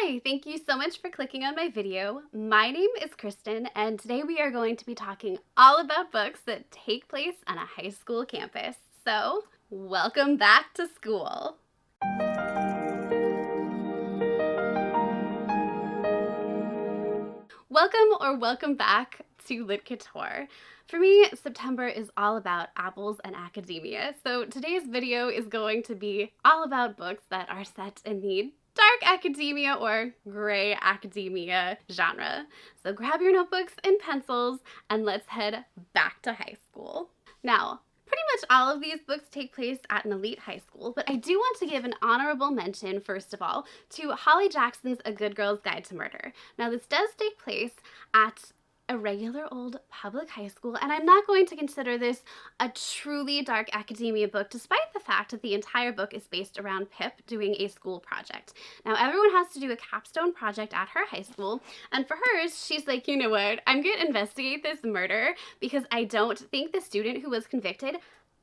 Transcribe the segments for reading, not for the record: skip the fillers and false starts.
Hi, thank you so much for clicking on my video. My name is Kristen, and today we are going to be talking all about books that take place on a high school campus. So, welcome back to school. Welcome back to Lit Couture. For me, September is all about apples and academia, so today's video is going to be all about books that are set in the dark academia or gray academia genre. So grab your notebooks and pencils and let's head back to high school. Now, pretty much all of these books take place at an elite high school, but I do want to give an honorable mention, first of all, to Holly Jackson's A Good Girl's Guide to Murder. Now, this does take place at a regular old public high school, and I'm not going to consider this a truly dark academia book, despite the fact that the entire book is based around Pip doing a school project. Now, everyone has to do a capstone project at her high school, and for hers, she's like, you know what, I'm going to investigate this murder because I don't think the student who was convicted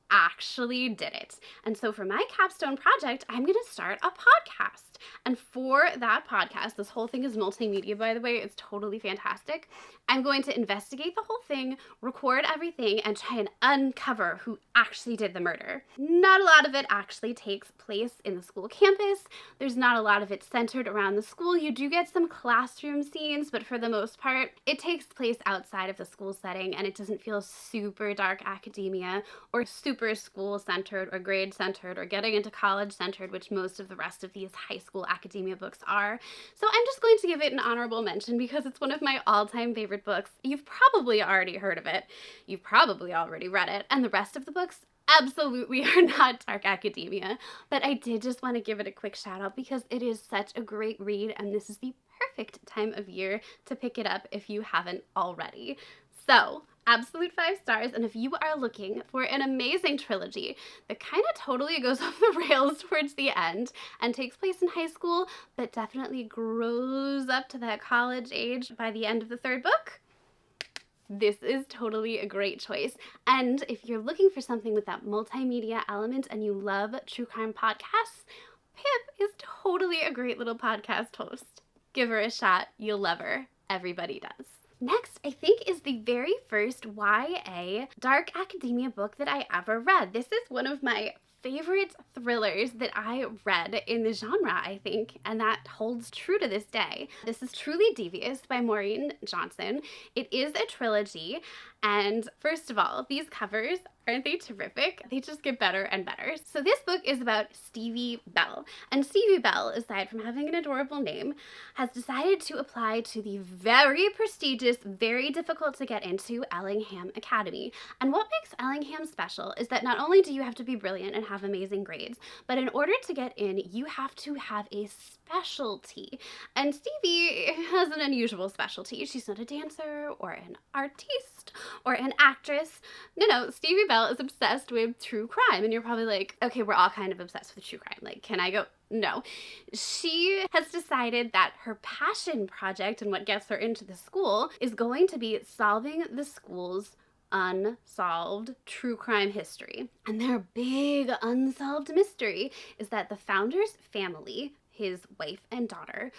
actually did it. And so for my capstone project, I'm going to start a podcast. And for that podcast, this whole thing is multimedia, by the way, it's totally fantastic. I'm going to investigate the whole thing, record everything, and try and uncover who actually did the murder. Not a lot of it actually takes place in the school campus. There's not a lot of it centered around the school. You do get some classroom scenes, but for the most part, it takes place outside of the school setting, and it doesn't feel super dark academia or super school centered or grade centered or getting into college centered, which most of the rest of these high school academia books are. So I'm just going to give it an honorable mention because it's one of my all-time favorite books. You've probably already heard of it. You've probably already read it. And the rest of the books absolutely are not dark academia. But I did just want to give it a quick shout out because it is such a great read, and this is the perfect time of year to pick it up if you haven't already. So, absolute 5 stars, and if you are looking for an amazing trilogy that kind of totally goes off the rails towards the end and takes place in high school, but definitely grows up to that college age by the end of the 3rd book, this is totally a great choice. And if you're looking for something with that multimedia element and you love true crime podcasts, Pip is totally a great little podcast host. Give her a shot. You'll love her. Everybody does. Next, I think, is the very first YA dark academia book that I ever read. This is one of my favorite thrillers that I read in the genre, I think, and that holds true to this day. This is Truly Devious by Maureen Johnson. It is a trilogy, and first of all, these covers, aren't they terrific? They just get better and better. So this book is about Stevie Bell, and Stevie Bell, aside from having an adorable name, has decided to apply to the very prestigious, very difficult to get into Ellingham Academy. And what makes Ellingham special is that not only do you have to be brilliant and have amazing grades, but in order to get in, you have to have a specialty. And Stevie has an unusual specialty. She's not a dancer or an artiste or an actress. No, Stevie Bell is obsessed with true crime. And you're probably like, okay, we're all kind of obsessed with true crime. Like, can I go? No. She has decided that her passion project and what gets her into the school is going to be solving the school's unsolved true crime history. And their big unsolved mystery is that the founder's family, his wife and daughter,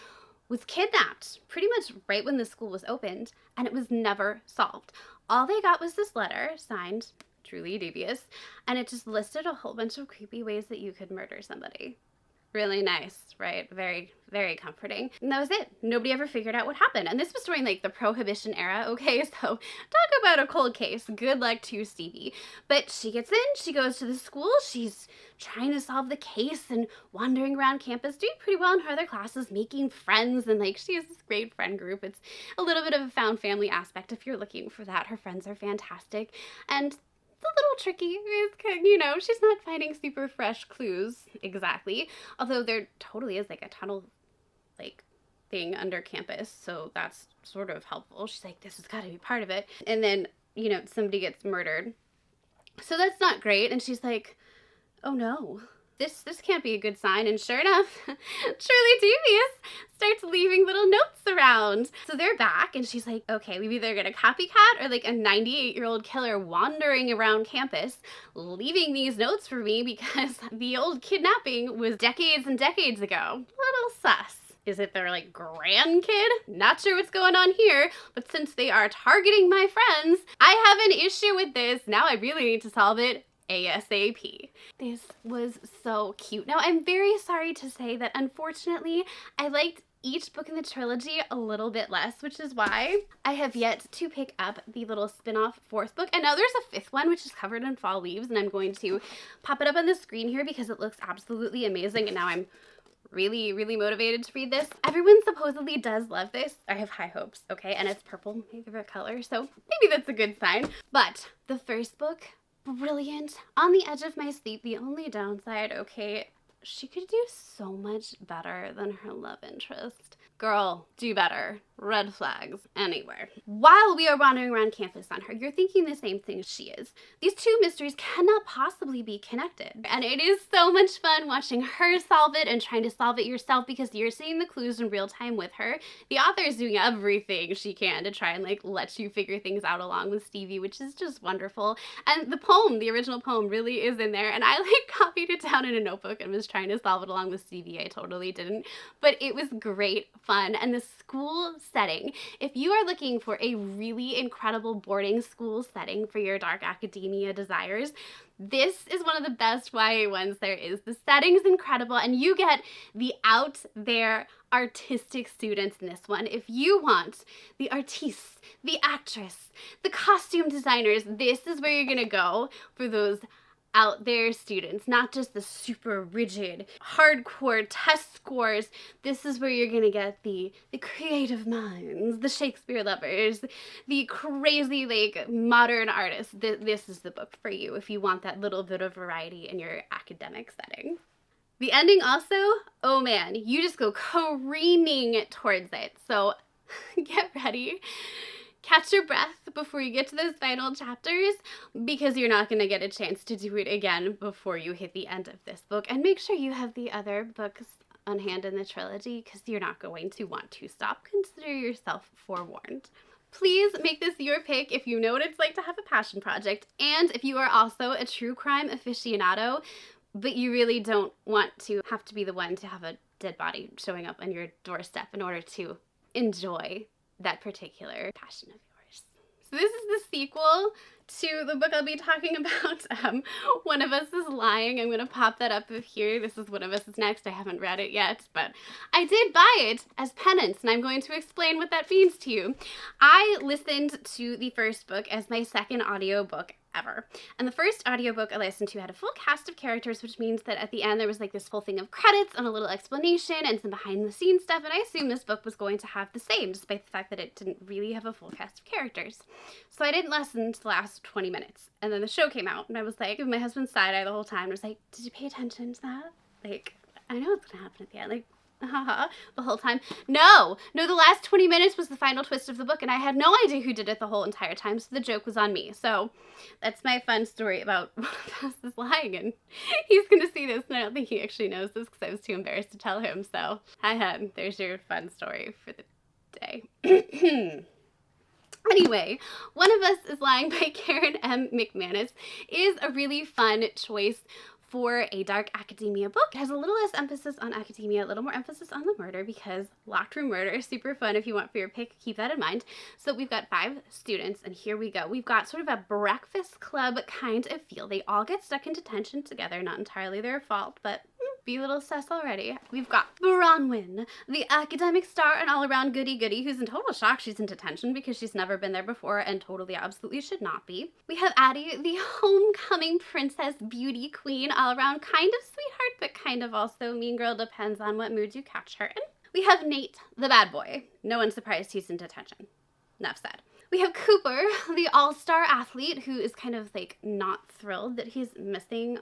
was kidnapped pretty much right when the school was opened, and it was never solved. All they got was this letter signed Truly Devious, and it just listed a whole bunch of creepy ways that you could murder somebody. Really nice, right? Very, very comforting. And that was it. Nobody ever figured out what happened. And this was during like the Prohibition era, okay? So talk about a cold case. Good luck to Stevie. But she gets in, she goes to the school, she's trying to solve the case and wandering around campus, doing pretty well in her other classes, making friends, and like she has this great friend group. It's a little bit of a found family aspect if you're looking for that. Her friends are fantastic. And a little tricky, you know, she's not finding super fresh clues exactly, although there totally is like a tunnel like thing under campus, so that's sort of helpful. She's like, this has got to be part of it. And then, you know, somebody gets murdered, so that's not great. And she's like, oh no, this can't be a good sign. And sure enough, Truly Devious starts leaving little notes around. So they're back, and she's like, okay, we've either got a copycat or like a 98-year-old killer wandering around campus, leaving these notes for me because the old kidnapping was decades and decades ago. Little sus. Is it their like grandkid? Not sure what's going on here, but since they are targeting my friends, I have an issue with this. Now I really need to solve it ASAP. This was so cute. Now I'm very sorry to say that unfortunately I liked each book in the trilogy a little bit less, which is why I have yet to pick up the little spin-off fourth book. And now there's a fifth one, which is covered in fall leaves, and I'm going to pop it up on the screen here because it looks absolutely amazing, and now I'm really, really motivated to read this. Everyone supposedly does love this. I have high hopes, okay? And it's purple, my favorite color, so maybe that's a good sign. But the first book, brilliant. On the edge of my seat. The only downside, okay, she could do so much better than her love interest. Girl, do better. Red flags anywhere. While we are wandering around campus on her, you're thinking the same thing she is. These two mysteries cannot possibly be connected. And it is so much fun watching her solve it and trying to solve it yourself because you're seeing the clues in real time with her. The author is doing everything she can to try and like let you figure things out along with Stevie, which is just wonderful. And the poem, the original poem, really is in there. And I like copied it down in a notebook and was trying to solve it along with Stevie. I totally didn't. But it was great fun. And the school setting, if you are looking for a really incredible boarding school setting for your dark academia desires, this is one of the best YA ones there is. The setting's incredible, and you get the out there artistic students in this one. If you want the artistes, the actress, the costume designers, this is where you're gonna go for those out there students, not just the super rigid, hardcore test scores. This is where you're gonna get the creative minds, the Shakespeare lovers, the crazy like modern artists. This is the book for you if you want that little bit of variety in your academic setting. The ending also, oh man, you just go careening towards it. So get ready. Catch your breath before you get to those final chapters because you're not going to get a chance to do it again before you hit the end of this book. And make sure you have the other books on hand in the trilogy because you're not going to want to stop. Consider yourself forewarned. Please make this your pick if you know what it's like to have a passion project and if you are also a true crime aficionado, but you really don't want to have to be the one to have a dead body showing up on your doorstep in order to enjoy that particular passion of yours. So this is the sequel to the book I'll be talking about. One of Us is Lying. I'm going to pop that up here. This is One of Us is Next. I haven't read it yet, but I did buy it as penance, and I'm going to explain what that means to you. I listened to the first book as my second audiobook ever. And the first audiobook I listened to had a full cast of characters, which means that at the end there was like this full thing of credits and a little explanation and some behind the scenes stuff, and I assumed this book was going to have the same, despite the fact that it didn't really have a full cast of characters. So I didn't listen to the last 20 minutes. And then the show came out, and I was like, my husband side-eye the whole time. I was like, did you pay attention to that? Like, I know what's gonna happen at the end. Like, haha, the whole time. No, the last 20 minutes was the final twist of the book, and I had no idea who did it the whole entire time, so the joke was on me. So that's my fun story about One of Us is Lying, and he's gonna see this, and I don't think he actually knows this because I was too embarrassed to tell him, so hi, there's your fun story for the day. Anyway, One of Us is Lying by Karen M. McManus is a really fun choice for a dark academia book. It has a little less emphasis on academia, a little more emphasis on the murder because locked room murder is super fun if you want for your pick. Keep that in mind. So we've got 5 students, and here we go. We've got sort of a breakfast club kind of feel. They all get stuck in detention together, not entirely their fault, but be a little sus already. We've got Bronwyn, the academic star and all-around goody-goody who's in total shock she's in detention because she's never been there before and totally absolutely should not be. We have Addie, the homecoming princess beauty queen, all-around kind of sweetheart but kind of also mean girl, depends on what mood you catch her in. We have Nate, the bad boy. No one's surprised he's in detention. Enough said. We have Cooper, the all-star athlete who is kind of like not thrilled that he's missing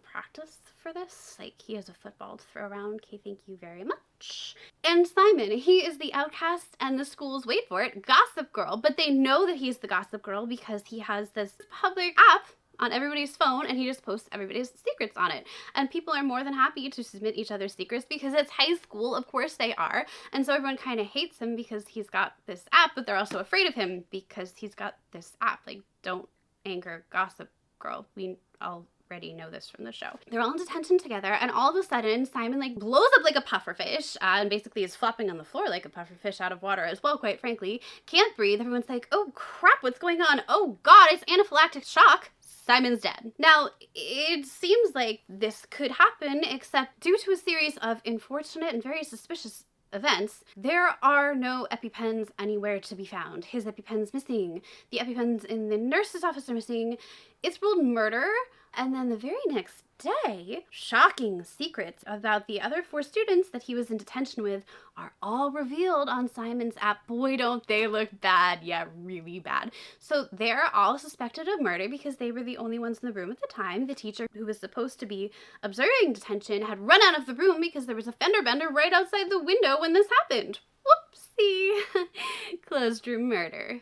practice for this. Like, he has a football to throw around. Okay, thank you very much. And Simon, he is the outcast and the school's, wait for it, gossip girl. But they know that he's the gossip girl because he has this public app on everybody's phone and he just posts everybody's secrets on it. And people are more than happy to submit each other's secrets because it's high school, of course they are. And so everyone kind of hates him because he's got this app, but they're also afraid of him because he's got this app. Like, don't anger gossip girl. We all already know this from the show. They're all in detention together, and all of a sudden, Simon like blows up like a pufferfish, and basically is flopping on the floor like a pufferfish out of water as well, quite frankly. Can't breathe. Everyone's like, oh crap, what's going on? Oh god, it's anaphylactic shock. Simon's dead. Now, it seems like this could happen, except due to a series of unfortunate and very suspicious events, there are no EpiPens anywhere to be found. His EpiPen's missing. The EpiPens in the nurse's office are missing. It's ruled murder. And then the very next day, shocking secrets about the other 4 students that he was in detention with are all revealed on Simon's app. Boy, don't they look bad. Yeah, really bad. So they're all suspected of murder because they were the only ones in the room at the time. The teacher who was supposed to be observing detention had run out of the room because there was a fender bender right outside the window when this happened. Whoopsie. Closed room murder.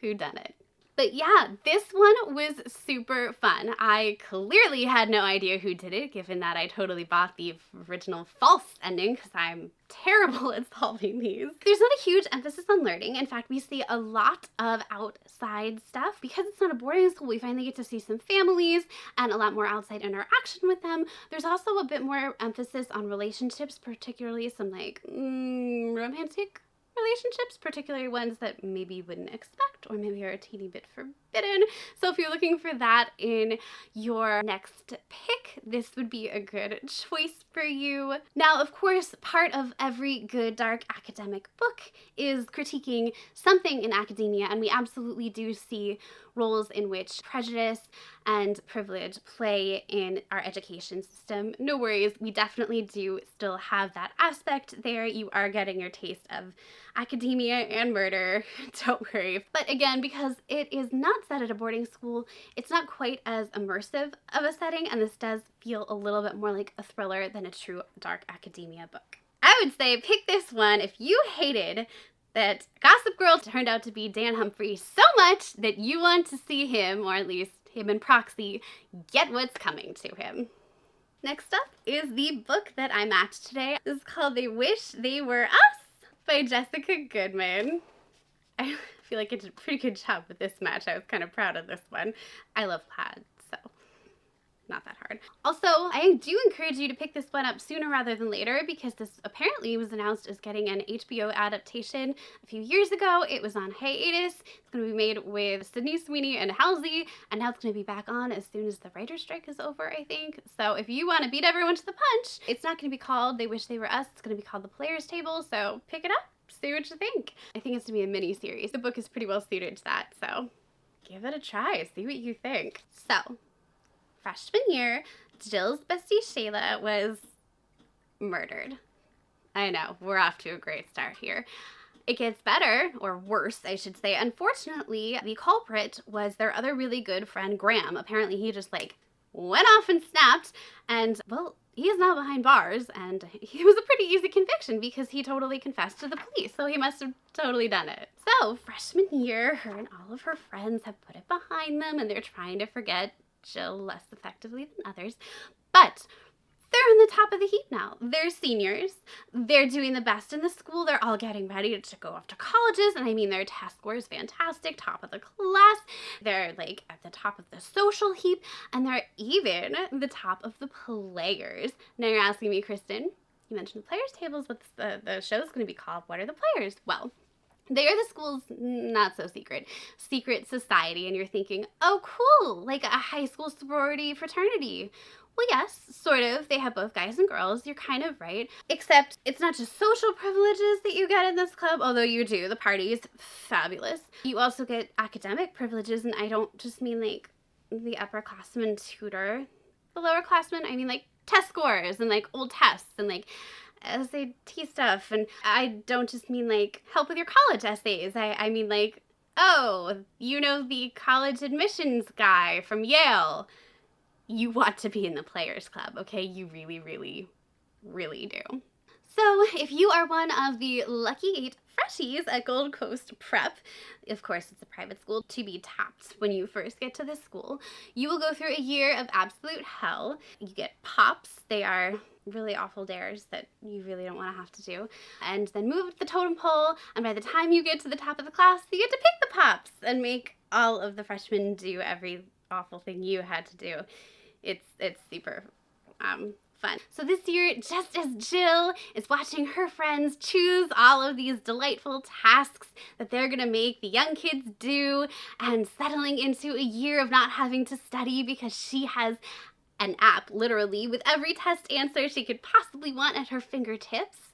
Who done it? But yeah, this one was super fun. I clearly had no idea who did it, given that I totally bought the original false ending because I'm terrible at solving these. There's not a huge emphasis on learning. In fact, we see a lot of outside stuff. Because it's not a boarding school, we finally get to see some families and a lot more outside interaction with them. There's also a bit more emphasis on relationships, particularly some like romantic relationships, particularly ones that maybe you wouldn't expect or maybe are a teeny bit forbidden. So if you're looking for that in your next pick, this would be a good choice for you. Now, of course, part of every good dark academic book is critiquing something in academia, and we absolutely do see roles in which prejudice and privilege play in our education system. No worries, we definitely do still have that aspect there. You are getting your taste of academia and murder, don't worry. But again, because it is not set at a boarding school, it's not quite as immersive of a setting, and this does feel a little bit more like a thriller than a true dark academia book. I would say pick this one if you hated that Gossip Girl turned out to be Dan Humphrey so much that you want to see him, or at least him in proxy, get what's coming to him. Next up is the book that I matched today. It's called They Wish They Were Us by Jessica Goodman. I feel like I did a pretty good job with this match. I was kind of proud of this one. I love plaids, so not that hard. Also, I do encourage you to pick this one up sooner rather than later because this apparently was announced as getting an HBO adaptation a few years ago. It was on hiatus. It's going to be made with Sydney Sweeney and Halsey, and now it's going to be back on as soon as the writer's strike is over, I think. So if you want to beat everyone to the punch, it's not going to be called They Wish They Were Us. It's going to be called The Player's Table, so pick it up. See what you think. I think it's going to be a mini-series. The book is pretty well suited to that, so give it a try. See what you think. So, freshman year, Jill's bestie Shayla was murdered. I know, we're off to a great start here. It gets better, or worse, I should say. Unfortunately, the culprit was their other really good friend, Graham. Apparently, he just, like, went off and snapped, and, well, he is now behind bars, and he was a pretty easy conviction because he totally confessed to the police, so he must have totally done it. So, freshman year, her and all of her friends have put it behind them, and they're trying to forget Jill less effectively than others, but they're on the top of the heap now. They're seniors. They're doing the best in the school. They're all getting ready to go off to colleges. And I mean, their test score is fantastic, top of the class. They're like at the top of the social heap. And they're even the top of the players. Now you're asking me, Kristen, you mentioned the players tables. What's the show's going to be called? What are the players? Well, they are the school's not so secret society. And you're thinking, oh, cool, like a high school sorority fraternity. Well, yes, sort of. They have both guys and girls. You're kind of right. Except it's not just social privileges that you get in this club, although you do. The party is fabulous. You also get academic privileges, and I don't just mean like the upperclassmen tutor the lowerclassmen. I mean like test scores and like old tests and like SAT stuff. And I don't just mean like help with your college essays. I mean like, oh, you know the college admissions guy from Yale. You want to be in the Players Club, okay? You really, really, really do. So if you are one of the lucky 8 freshies at Gold Coast Prep, of course it's a private school to be tapped when you first get to this school, you will go through a year of absolute hell. You get pops. They are really awful dares that you really don't want to have to do. And then move up the totem pole, and by the time you get to the top of the class, you get to pick the pops and make all of the freshmen do every awful thing you had to do. It's super fun. So this year, just as Jill is watching her friends choose all of these delightful tasks that they're gonna make the young kids do, and settling into a year of not having to study because she has an app, literally, with every test answer she could possibly want at her fingertips,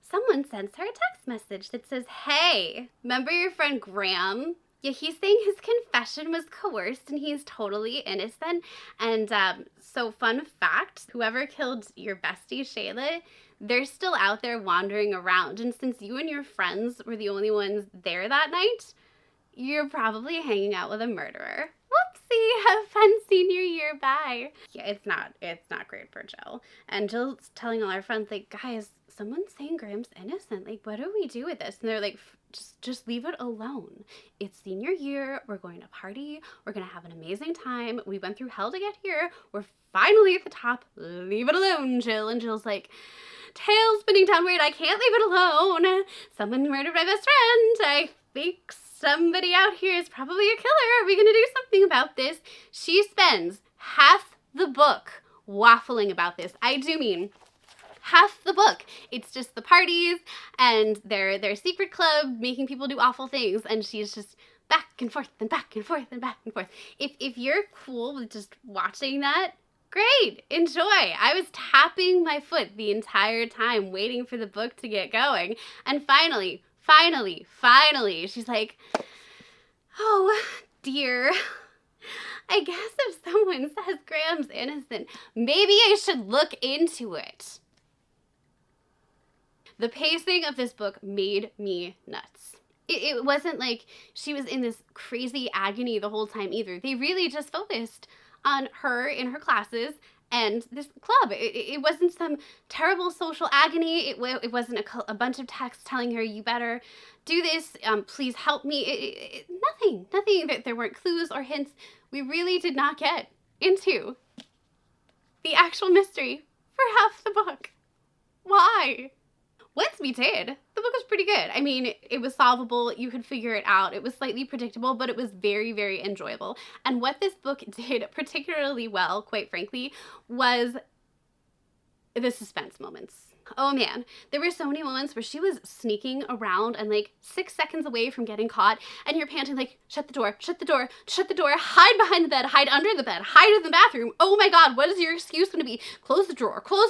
someone sends her a text message that says, "Hey, remember your friend Graham? Yeah, he's saying his confession was coerced and he's totally innocent." And so fun fact, whoever killed your bestie, Shayla, they're still out there wandering around. And since you and your friends were the only ones there that night, you're probably hanging out with a murderer. Whoopsie, have fun senior year, bye. Yeah, it's not great for Jill. And Jill's telling all our friends, like, guys, someone's saying Graham's innocent. Like, what do we do with this? And they're like, just leave it alone. It's senior year. We're going to party. We're going to have an amazing time. We went through hell to get here. We're finally at the top. Leave it alone, Jill. And Jill's like, tail spinning downward. I can't leave it alone. Someone murdered my best friend. I think somebody out here is probably a killer. Are we going to do something about this? She spends half the book waffling about this. I do mean half the book. It's just the parties and their secret club making people do awful things, and she's just back and forth and back and forth and back and forth. If you're cool with just watching that, great, enjoy. I was tapping my foot the entire time waiting for the book to get going, and finally, she's like, "Oh dear, I guess if someone says Graham's innocent, maybe I should look into it." The pacing of this book made me nuts. It wasn't like she was in this crazy agony the whole time either. They really just focused on her in her classes and this club. It wasn't some terrible social agony. It wasn't a bunch of texts telling her, you better do this, please help me. Nothing. There weren't clues or hints. We really did not get into the actual mystery for half the book. Why? Once we did, the book was pretty good. I mean, it was solvable. You could figure it out. It was slightly predictable, but it was very, very enjoyable. And what this book did particularly well, quite frankly, was the suspense moments. Oh man, there were so many moments where she was sneaking around and like 6 seconds away from getting caught, and you're panting like, shut the door, hide behind the bed, hide under the bed, hide in the bathroom. Oh my God, what is your excuse going to be? Close the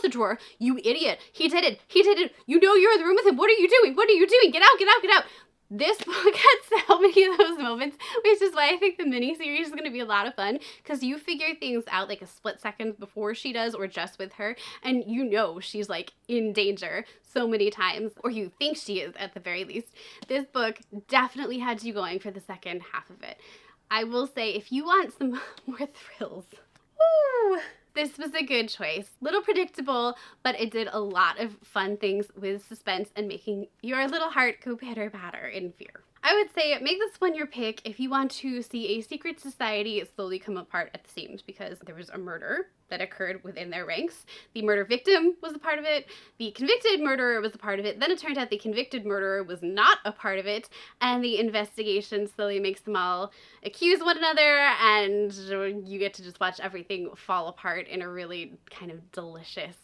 drawer, you idiot. He did it. You know you're in the room with him. What are you doing? Get out. This book had so many of those moments, which is why I think the miniseries is going to be a lot of fun, because you figure things out like a split second before she does or just with her, and you know she's like in danger so many times, or you think she is at the very least. This book definitely had you going for the second half of it. I will say, if you want some more thrills, woo! This was a good choice. Little predictable, but it did a lot of fun things with suspense and making your little heart go pitter-patter in fear. I would say make this one your pick if you want to see a secret society slowly come apart at the seams, because there was a murder that occurred within their ranks. The murder victim was a part of it. The convicted murderer was a part of it. Then it turned out the convicted murderer was not a part of it, and the investigation slowly makes them all accuse one another, and you get to just watch everything fall apart in a really kind of delicious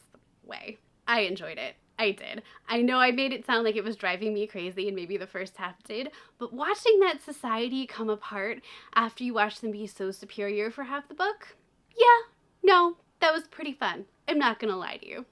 way. I enjoyed it. I did. I know I made it sound like it was driving me crazy, and maybe the first half did, but watching that society come apart after you watch them be so superior for half the book, yeah, no, that was pretty fun. I'm not gonna lie to you.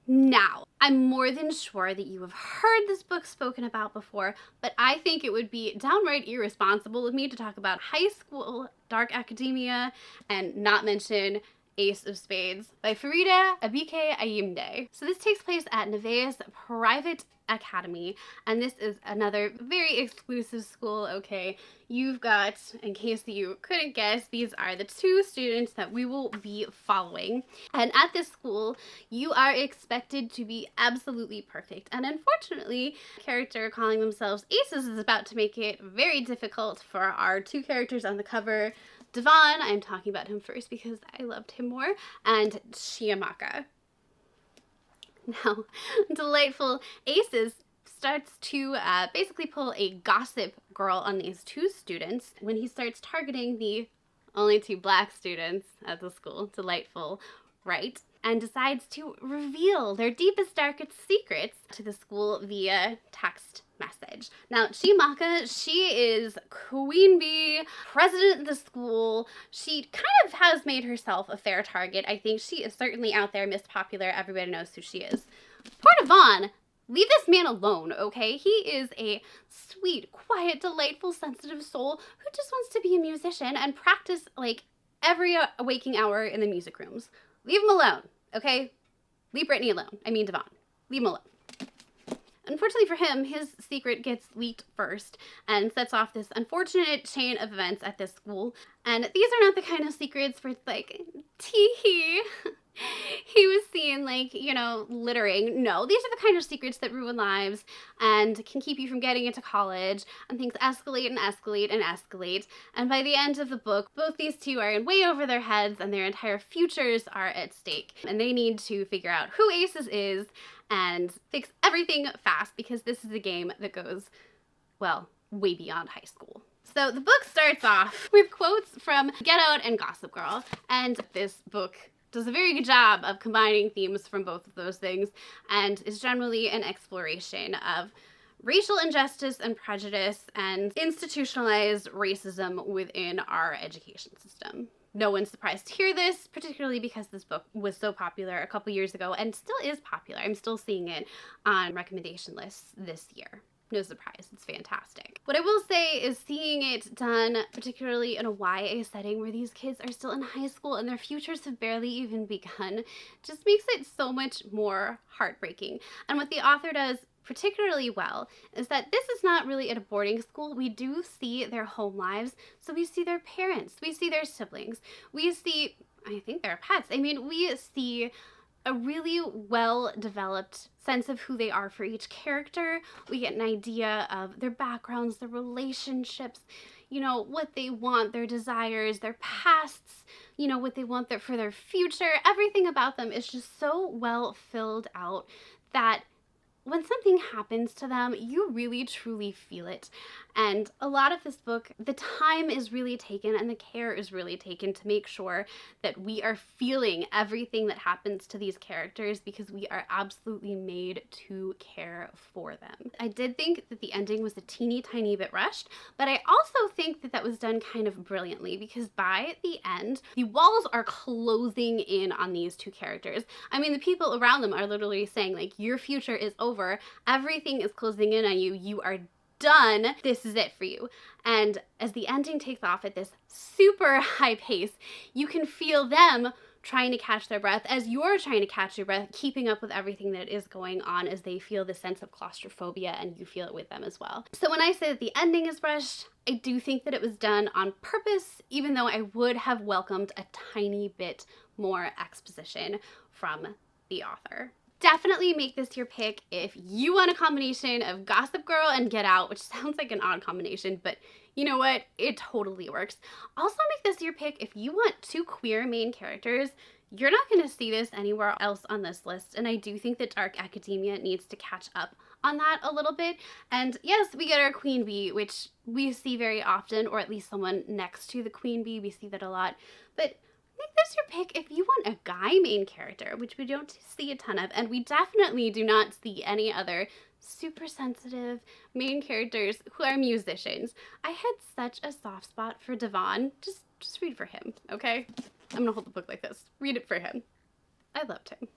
Now, I'm more than sure that you have heard this book spoken about before, but I think it would be downright irresponsible of me to talk about high school dark academia and not mention Ace of Spades by Farida Abike Ayimde. So this takes place at Devious Private Academy, and this is another very exclusive school, okay? You've got, in case you couldn't guess, these are the two students that we will be following. And at this school, you are expected to be absolutely perfect. And unfortunately, a character calling themselves Aces is about to make it very difficult for our two characters on the cover, Devon, I'm talking about him first because I loved him more, and Chiamaka. Now, delightful Aces starts to basically pull a gossip girl on these two students when he starts targeting the only 2 black students at the school, delightful, right? And decides to reveal their deepest, darkest secrets to the school via text message. Now, Chimaka, she is queen bee, president of the school. She kind of has made herself a fair target. I think she is certainly out there, Miss Popular. Everybody knows who she is. Poor Devon, leave this man alone, okay? He is a sweet, quiet, delightful, sensitive soul who just wants to be a musician and practice like every waking hour in the music rooms. Leave him alone, okay? Leave Brittany alone. I mean Devon. Leave him alone. Unfortunately for him, his secret gets leaked first and sets off this unfortunate chain of events at this school. And these are not the kind of secrets where it's like, tee-hee, he was seen like, you know, littering. No, these are the kind of secrets that ruin lives and can keep you from getting into college, and things escalate and escalate and escalate. And by the end of the book, both these two are in way over their heads and their entire futures are at stake. And they need to figure out who Aces is and fix everything fast, because this is a game that goes, well, way beyond high school. So the book starts off with quotes from Get Out and Gossip Girl, and this book does a very good job of combining themes from both of those things and is generally an exploration of racial injustice and prejudice and institutionalized racism within our education system. No one's surprised to hear this, particularly because this book was so popular a couple years ago and still is popular. I'm still seeing it on recommendation lists this year. No surprise, it's fantastic. What I will say is seeing it done, particularly in a YA setting where these kids are still in high school and their futures have barely even begun, just makes it so much more heartbreaking. And what the author does particularly well is that this is not really at a boarding school. We do see their home lives, so we see their parents, we see their siblings, we see, I think, their pets. I mean, we see a really well-developed sense of who they are for each character. We get an idea of their backgrounds, their relationships, you know, what they want, their desires, their pasts, you know, what they want for their future. Everything about them is just so well filled out that when something happens to them, you really truly feel it. And a lot of this book, the time is really taken and the care is really taken to make sure that we are feeling everything that happens to these characters, because we are absolutely made to care for them. I did think that the ending was a teeny tiny bit rushed, but I also think that that was done kind of brilliantly, because by the end, the walls are closing in on these two characters. I mean, the people around them are literally saying, like, your future is over. Everything is closing in on you. You are done. This is it for you. And as the ending takes off at this super high pace, you can feel them trying to catch their breath as you're trying to catch your breath, keeping up with everything that is going on as they feel the sense of claustrophobia, and you feel it with them as well. So when I say that the ending is rushed, I do think that it was done on purpose, even though I would have welcomed a tiny bit more exposition from the author. Definitely make this your pick if you want a combination of Gossip Girl and Get Out, which sounds like an odd combination, but you know what? It totally works. Also make this your pick if you want two queer main characters. You're not going to see this anywhere else on this list, and I do think that Dark Academia needs to catch up on that a little bit. And yes, we get our queen bee, which we see very often, or at least someone next to the queen bee. We see that a lot, but make this your pick if you want a guy main character, which we don't see a ton of, and we definitely do not see any other super sensitive main characters who are musicians. I had such a soft spot for Devon. Just read for him, okay? I'm gonna hold the book like this. Read it for him. I loved him.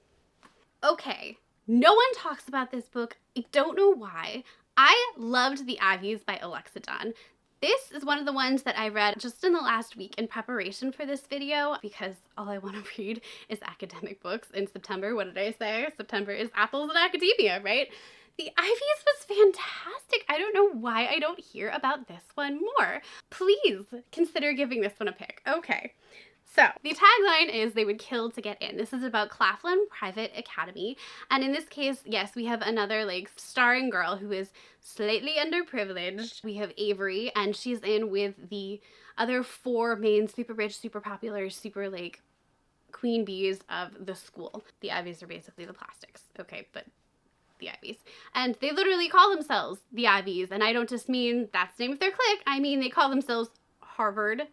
Okay, no one talks about this book. I don't know why. I loved The Ivies by Alexa Dunn. This is one of the ones that I read just in the last week in preparation for this video, because all I want to read is academic books in September. What did I say? September is apples and academia, right? The Ivies was fantastic. I don't know why I don't hear about this one more. Please consider giving this one a pick. Okay. So the tagline is "They would kill to get in." This is about Claflin Private Academy. And in this case, yes, we have another like starring girl who is slightly underprivileged. We have Avery, and she's in with the other four main super rich, super popular, super like queen bees of the school. The Ivies are basically the plastics. Okay, but the Ivies. And they literally call themselves the Ivies. And I don't just mean that's the name of their clique. I mean, they call themselves Harvard,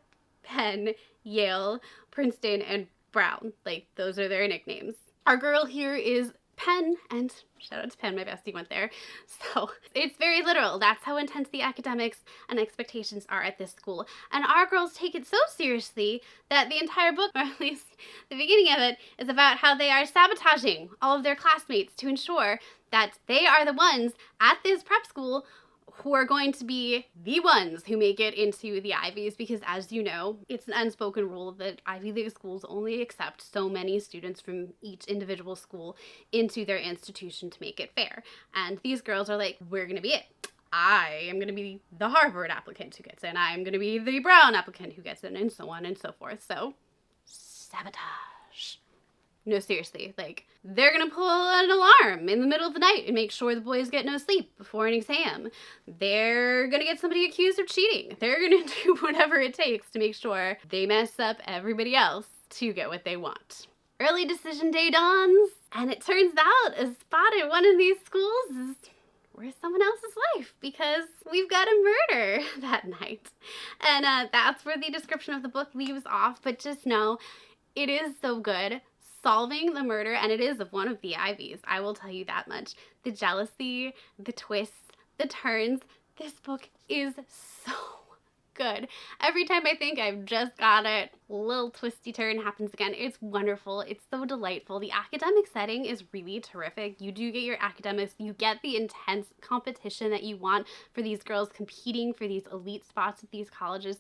Penn, Yale, Princeton, and Brown. Like, those are their nicknames. Our girl here is Penn, and shout out to Penn, my bestie went there. So it's very literal. That's how intense the academics and expectations are at this school. And our girls take it so seriously that the entire book, or at least the beginning of it, is about how they are sabotaging all of their classmates to ensure that they are the ones at this prep school who are going to be the ones who make it into the Ivies, because as you know, it's an unspoken rule that Ivy League schools only accept so many students from each individual school into their institution to make it fair. And these girls are like, we're gonna be it. I am going to be the Harvard applicant who gets in. I'm going to be the Brown applicant who gets in, and so on and so forth. So, sabotage. No, seriously, like, they're gonna pull an alarm in the middle of the night and make sure the boys get no sleep before an exam. They're gonna get somebody accused of cheating. They're gonna do whatever it takes to make sure they mess up everybody else to get what they want. Early decision day dawns, and it turns out a spot at one of these schools is worth someone else's life, because we've got a murder that night. And that's where the description of the book leaves off, but just know, it is so good. Solving the murder, and it is of one of the Ivies, I will tell you that much. The jealousy, the twists, the turns, this book is so good. Every time I think I've just got it, a little twisty turn happens again. It's wonderful. It's so delightful. The academic setting is really terrific. You do get your academics. You get the intense competition that you want for these girls competing for these elite spots at these colleges.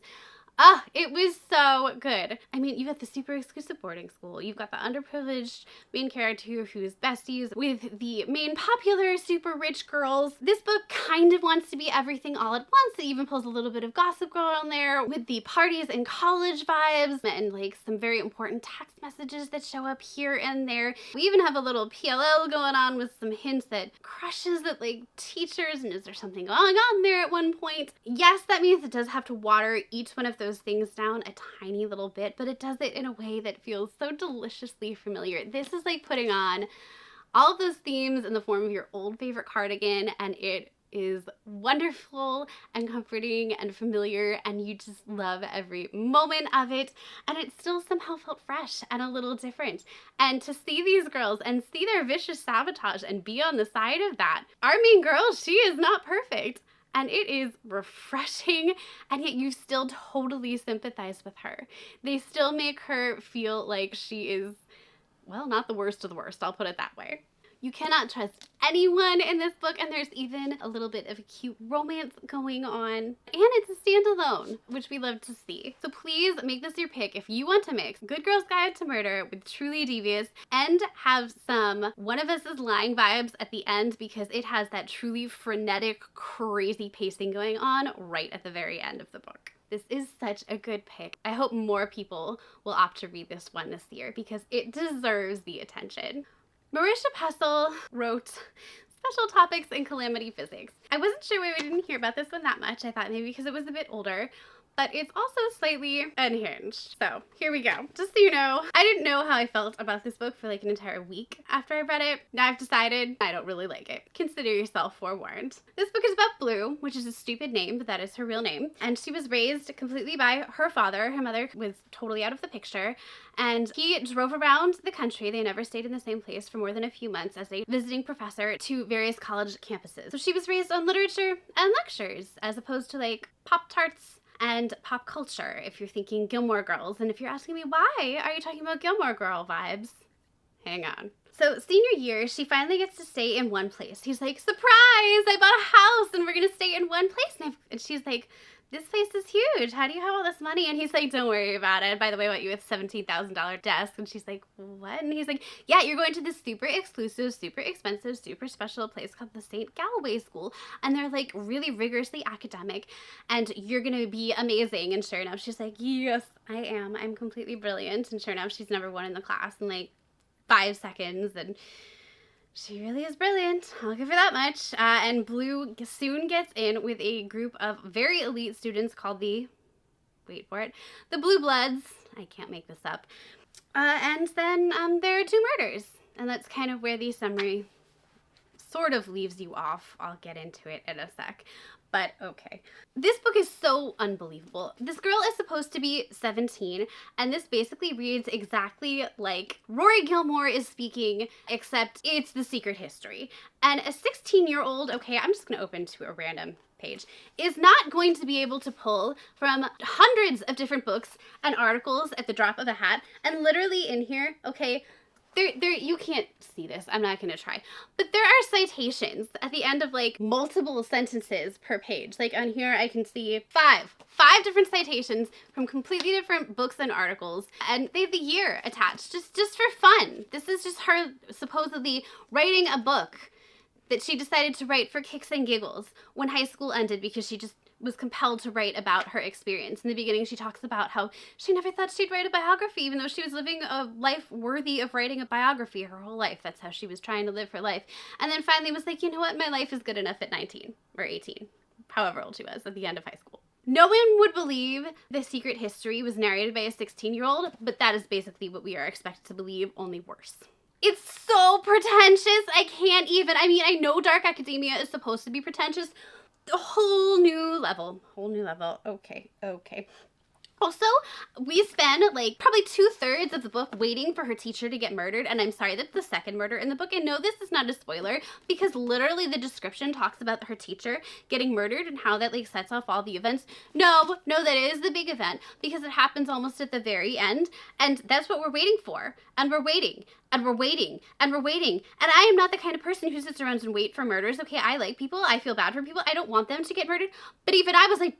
It was so good. I mean, you got the super exclusive boarding school. You've got the underprivileged main character who's besties with the main popular super rich girls. This book kind of wants to be everything all at once. It even pulls a little bit of Gossip Girl on there with the parties and college vibes and like some very important text messages that show up here and there. We even have a little PLL going on with some hints at crushes at like teachers, and is there something going on there at one point? Yes, that means it does have to water each one of those things down a tiny little bit, but it does it in a way that feels so deliciously familiar. This is like putting on all of those themes in the form of your old favorite cardigan, and it is wonderful and comforting and familiar, and you just love every moment of it, and it still somehow felt fresh and a little different. And to see these girls and see their vicious sabotage and be on the side of that, our main girl, she is not perfect. And it is refreshing, and yet you still totally sympathize with her. They still make her feel like she is, well, not the worst of the worst, I'll put it that way. You cannot trust anyone in this book, and there's even a little bit of a cute romance going on. And it's a standalone, which we love to see. So please make this your pick if you want to mix Good Girl's Guide to Murder with Truly Devious and have some One of Us is Lying vibes at the end, because it has that truly frenetic, crazy pacing going on right at the very end of the book. This is such a good pick. I hope more people will opt to read this one this year because it deserves the attention. Marisha Pessl wrote Special Topics in Calamity Physics. I wasn't sure why we didn't hear about this one that much. I thought maybe because it was a bit older, but it's also slightly unhinged. So here we go. Just so you know, I didn't know how I felt about this book for like an entire week after I read it. Now I've decided I don't really like it. Consider yourself forewarned. This book is about Blue, which is a stupid name, but that is her real name. And she was raised completely by her father. Her mother was totally out of the picture. And he drove around the country. They never stayed in the same place for more than a few months as a visiting professor to various college campuses. So she was raised on literature and lectures as opposed to like Pop-Tarts and pop culture, if you're thinking Gilmore Girls. And if you're asking me why are you talking about Gilmore Girl vibes, hang on. So senior year, she finally gets to stay in one place. He's like, surprise, I bought a house and we're gonna stay in one place. And she's like, this place is huge. How do you have all this money? And he's like, don't worry about it. By the way, I want you a $17,000 desk. And she's like, what? And he's like, yeah, you're going to this super exclusive, super expensive, super special place called the St. Galloway School. And they're like really rigorously academic and you're going to be amazing. And sure enough, she's like, yes, I am. I'm completely brilliant. And sure enough, she's number one in the class in like 5 seconds. And she really is brilliant. I'll give her that much. And Blue soon gets in with a group of very elite students called the, wait for it, the Blue Bloods. I can't make this up. And then there are 2 murders. And that's kind of where the summary sort of leaves you off. I'll get into it in a sec. But okay. This book is so unbelievable. This girl is supposed to be 17, and this basically reads exactly like Rory Gilmore is speaking, except it's The Secret History. And a 16-year-old, okay, I'm just gonna open to a random page, is not going to be able to pull from hundreds of different books and articles at the drop of a hat. And literally in here, okay, there, you can't see this, I'm not gonna try, but there are citations at the end of like multiple sentences per page. Like on here I can see five different citations from completely different books and articles, and they have the year attached, just for fun. This is just her supposedly writing a book that she decided to write for kicks and giggles when high school ended, because she just was compelled to write about her experience. In the beginning, she talks about how she never thought she'd write a biography, even though she was living a life worthy of writing a biography her whole life. That's how she was trying to live her life. And then finally was like, you know what? My life is good enough at 19 or 18, however old she was at the end of high school. No one would believe The Secret History was narrated by a 16-year-old, but that is basically what we are expected to believe, only worse. It's so pretentious. I can't even. I mean, I know dark academia is supposed to be pretentious. A whole new level. Okay. Also, we spend like probably 2/3 of the book waiting for her teacher to get murdered, and I'm sorry, that's the second murder in the book. And no, this is not a spoiler, because literally the description talks about her teacher getting murdered and how that like sets off all the events. No, that is the big event, because it happens almost at the very end, and that's what we're waiting for. And we're waiting, and we're waiting, and we're waiting. And I am not the kind of person who sits around and wait for murders. Okay, I like people, I feel bad for people, I don't want them to get murdered, but even I was like,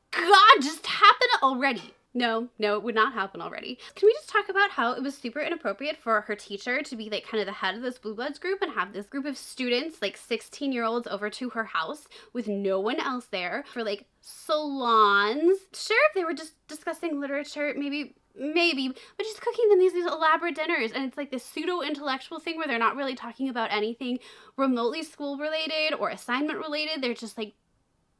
God, just happen already. No, it would not happen already. Can we just talk about how it was super inappropriate for her teacher to be like kind of the head of this Blue Bloods group and have this group of students, like 16-year-olds, over to her house with no one else there for like salons. Sure, if they were just discussing literature, maybe, but just cooking them these elaborate dinners, and it's like this pseudo-intellectual thing where they're not really talking about anything remotely school-related or assignment-related. They're just like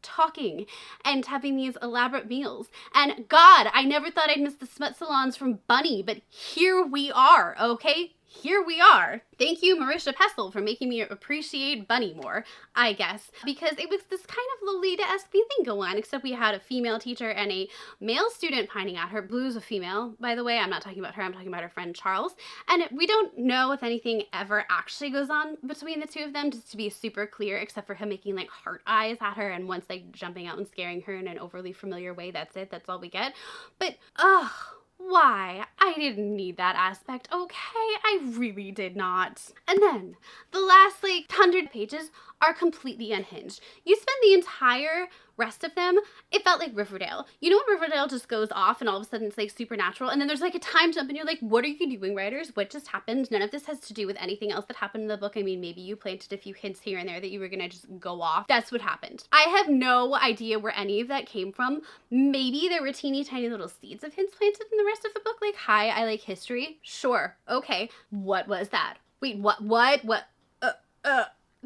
talking and having these elaborate meals. And God, I never thought I'd miss the smut salons from Bunny, but here we are, okay? Here we are. Thank you, Marisha Pessel, for making me appreciate Bunny more, I guess, because it was this kind of Lolita-esque thing go on, except we had a female teacher and a male student pining at her. Blue's a female, by the way. I'm not talking about her, I'm talking about her friend Charles. And we don't know if anything ever actually goes on between the two of them, just to be super clear, except for him making like heart eyes at her and once like jumping out and scaring her in an overly familiar way. That's it, that's all we get. But, ugh. Why? I didn't need that aspect, okay? I really did not. And then, the last like 100 pages are completely unhinged. You spend the entire rest of them, it felt like Riverdale. You know when Riverdale just goes off and all of a sudden it's like supernatural, and then there's like a time jump and you're like, what are you doing, writers? What just happened? None of this has to do with anything else that happened in the book. I mean, maybe you planted a few hints here and there that you were gonna just go off. That's what happened. I have no idea where any of that came from. Maybe there were teeny tiny little seeds of hints planted in the rest of the book, like, hi, I like history. Sure, okay. What was that? Wait, what?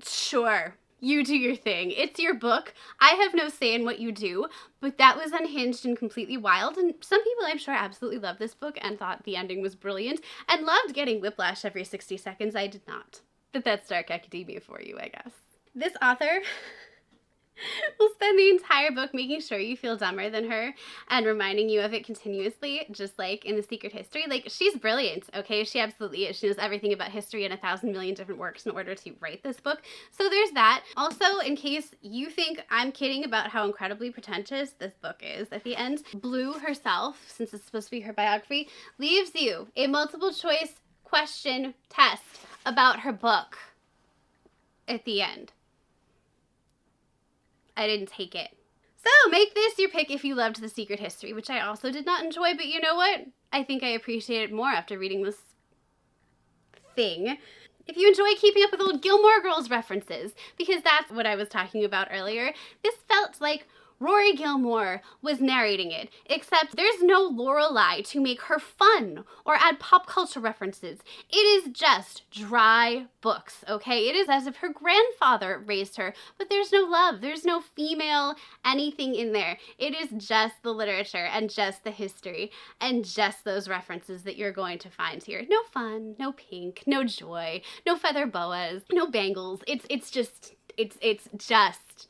Sure. You do your thing. It's your book. I have no say in what you do, but that was unhinged and completely wild. And some people, I'm sure, absolutely loved this book and thought the ending was brilliant and loved getting whiplash every 60 seconds. I did not. But that's dark academia for you, I guess. This author will spend the entire book making sure you feel dumber than her and reminding you of it continuously, just like in The Secret History. Like, she's brilliant, okay? She absolutely is. She knows everything about history and 1,000 million different works in order to write this book. So there's that. Also, in case you think I'm kidding about how incredibly pretentious this book is at the end, Blue herself, since it's supposed to be her biography, leaves you a multiple choice question test about her book at the end. I didn't take it. So make this your pick if you loved The Secret History, which I also did not enjoy, but you know what? I think I appreciate it more after reading this thing. If you enjoy keeping up with old Gilmore Girls references, because that's what I was talking about earlier, this felt like Rory Gilmore was narrating it, except there's no Lorelai to make her fun or add pop culture references. It is just dry books, okay? It is as if her grandfather raised her, but there's no love, there's no female anything in there. It is just the literature and just the history and just those references that you're going to find here. No fun, no pink, no joy, no feather boas, no bangles. It's just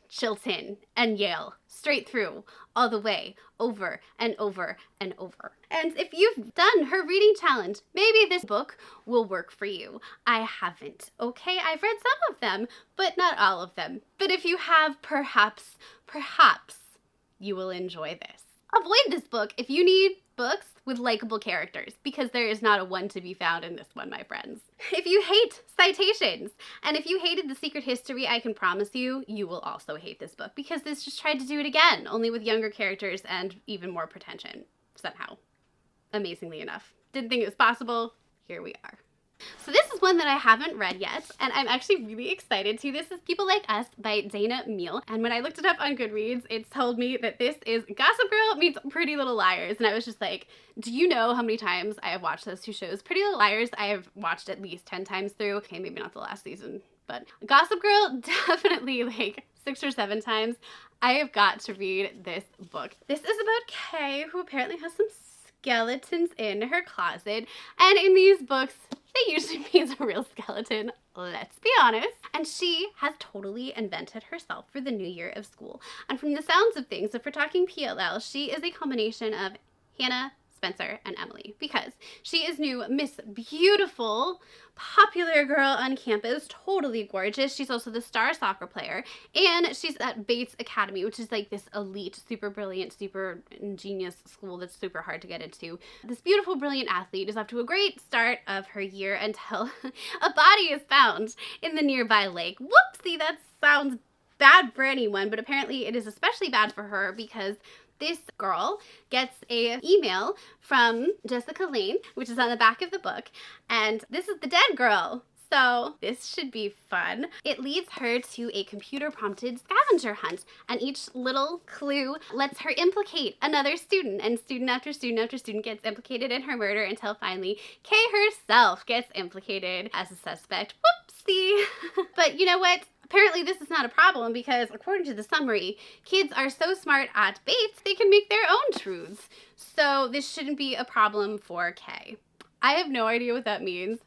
Chilton and Yale, straight through, all the way, over and over and over. And if you've done her reading challenge, maybe this book will work for you. I haven't, okay? I've read some of them, but not all of them. But if you have, perhaps you will enjoy this. Avoid this book if you need books with likable characters, because there is not a one to be found in this one, my friends. If you hate citations, and if you hated The Secret History, I can promise you, you will also hate this book, because this just tried to do it again, only with younger characters and even more pretension, somehow. Amazingly enough. Didn't think it was possible. Here we are. So this is one that I haven't read yet, and I'm actually really excited to. This is People Like Us by Dana Meal, and when I looked it up on Goodreads, it told me that this is Gossip Girl meets Pretty Little Liars, and I was just like, do you know how many times I have watched those two shows? Pretty Little Liars I have watched at least 10 times through. Okay, maybe not the last season, but Gossip Girl definitely like 6 or 7 times. I have got to read this book. This is about Kay, who apparently has some skeletons in her closet, and in these books, they usually means a real skeleton, let's be honest. And she has totally invented herself for the new year of school. And from the sounds of things, if we're talking PLL, she is a combination of Hannah, Spencer, and Emily, because she is new Miss Beautiful, popular girl on campus, totally gorgeous. She's also the star soccer player, and she's at Bates Academy, which is like this elite, super brilliant, super genius school that's super hard to get into. This beautiful, brilliant athlete is off to a great start of her year until a body is found in the nearby lake. Whoopsie, that sounds bad for anyone, but apparently it is especially bad for her because this girl gets an email from Jessica Lane, which is on the back of the book, and this is the dead girl. So this should be fun. It leads her to a computer-prompted scavenger hunt, and each little clue lets her implicate another student, and student after student after student gets implicated in her murder until finally Kay herself gets implicated as a suspect. Whoopsie! But you know what? Apparently this is not a problem because according to the summary, kids are so smart at Bates they can make their own truths. So this shouldn't be a problem for Kay. I have no idea what that means,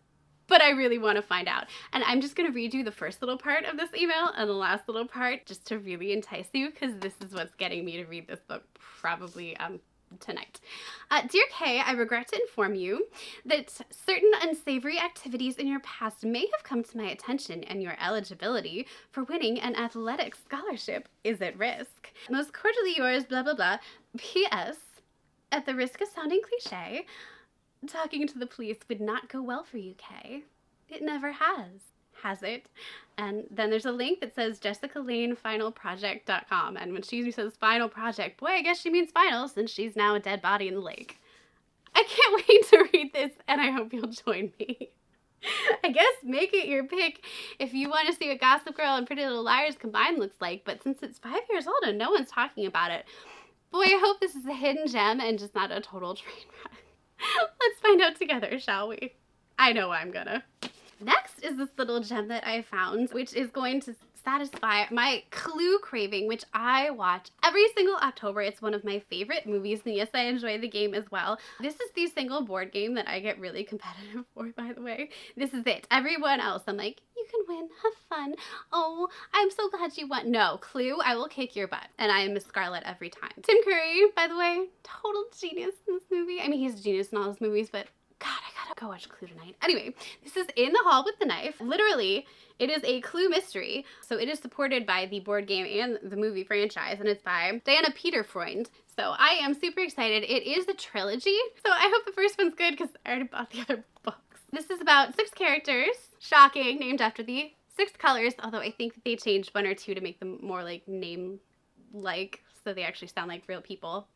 but I really want to find out. And I'm just going to read you the first little part of this email and the last little part just to really entice you, because this is what's getting me to read this book probably tonight. Dear Kay, I regret to inform you that certain unsavory activities in your past may have come to my attention, and your eligibility for winning an athletic scholarship is at risk. Most cordially yours, blah blah blah. P.S. At the risk of sounding cliche, talking to the police would not go well for you, Kay. It never has it? And then there's a link that says JessicaLaneFinalProject.com, and when she says final project, boy, I guess she means final since she's now a dead body in the lake. I can't wait to read this, and I hope you'll join me. I guess make it your pick if you want to see what Gossip Girl and Pretty Little Liars combined looks like, but since it's 5 years old and no one's talking about it, boy, I hope this is a hidden gem and just not a total train wreck. Let's find out together, shall we? I know I'm gonna. Next is this little gem that I found, which is going to satisfy my Clue craving, which I watch every single October. It's one of my favorite movies, and yes, I enjoy the game as well. This is the single board game that I get really competitive for, by the way. This is it. Everyone else, I'm like, you can win, have fun. Oh, I'm so glad you won. No, Clue, I will kick your butt, and I am Miss Scarlet every time. Tim Curry, by the way, total genius in this movie. I mean, he's a genius in all his movies, but God, I gotta go watch Clue tonight. Anyway, this is In the Hall with the Knife. Literally, it is a Clue mystery. So it is supported by the board game and the movie franchise, and it's by Diana Peterfreund. So I am super excited. It is a trilogy, so I hope the first one's good because I already bought the other books. This is about 6 characters, shocking, named after the 6 colors, although I think they changed 1 or 2 to make them more like name-like, so they actually sound like real people.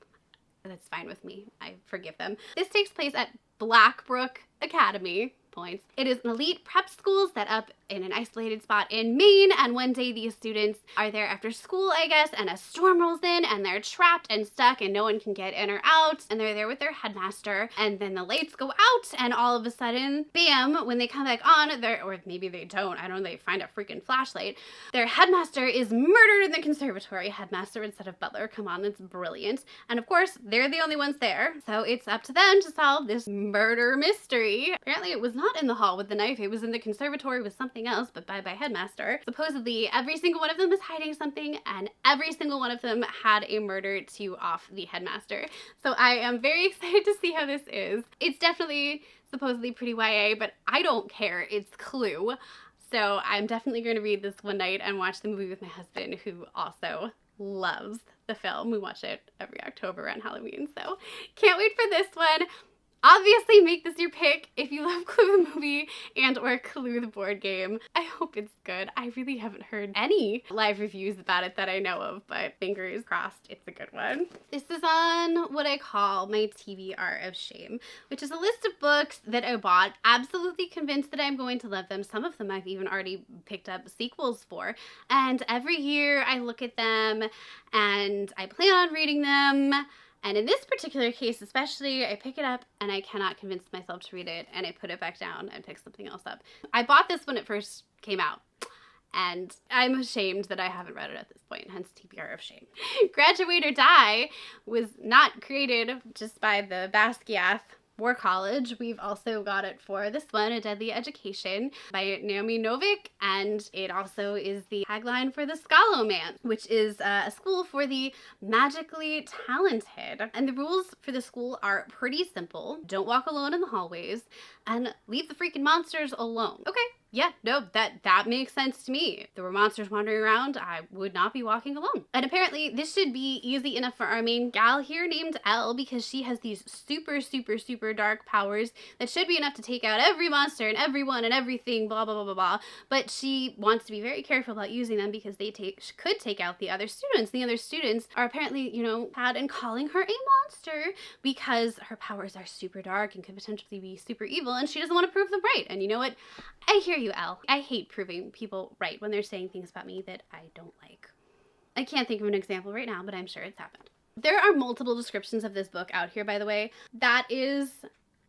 That's fine with me. I forgive them. This takes place at Blackbrook Academy, points. It is an elite prep school set up in an isolated spot in Maine, and one day these students are there after school, I guess, and a storm rolls in and they're trapped and stuck and no one can get in or out, and they're there with their headmaster, and then the lights go out and all of a sudden, bam, when they come back on, or maybe they don't, I don't know, they find a freaking flashlight, their headmaster is murdered in the conservatory. Headmaster instead of butler. Come on, that's brilliant. And of course, they're the only ones there, so it's up to them to solve this murder mystery. Apparently it was not in the hall with the knife, it was in the conservatory with something else, but bye-bye headmaster. Supposedly every single one of them was hiding something, and every single one of them had a murder to off the headmaster. So I am very excited to see how this is. It's definitely supposedly pretty YA, but I don't care. It's Clue. So I'm definitely going to read this one night and watch the movie with my husband, who also loves the film. We watch it every October around Halloween, so can't wait for this one. Obviously make this your pick if you love Clue the movie and or Clue the board game. I hope it's good. I really haven't heard any live reviews about it that I know of, but fingers crossed it's a good one. This is on what I call my TBR of shame, which is a list of books that I bought, absolutely convinced that I'm going to love them. Some of them I've even already picked up sequels for. And every year I look at them and I plan on reading them. And in this particular case especially, I pick it up and I cannot convince myself to read it, and I put it back down and pick something else up. I bought this when it first came out, and I'm ashamed that I haven't read it at this point, hence TBR of shame. Graduate or Die was not created just by the Basquiat War College. We've also got it for this one, A Deadly Education by Naomi Novik, and it also is the tagline for the Scholomance, which is a school for the magically talented. And the rules for the school are pretty simple. Don't walk alone in the hallways, and leave the freaking monsters alone. Okay. Yeah, no, that makes sense to me. If there were monsters wandering around, I would not be walking alone. And apparently this should be easy enough for our main gal here named Elle, because she has these super dark powers that should be enough to take out every monster and everyone and everything, blah, blah, blah, blah, blah. But she wants to be very careful about using them because they could take out the other students. The other students are apparently, you know, bad and calling her a monster because her powers are super dark and could potentially be super evil, and she doesn't want to prove them right. And you know what? I hear you, Elle. I hate proving people right when they're saying things about me that I don't like. I can't think of an example right now, but I'm sure it's happened. There are multiple descriptions of this book out here, by the way. That is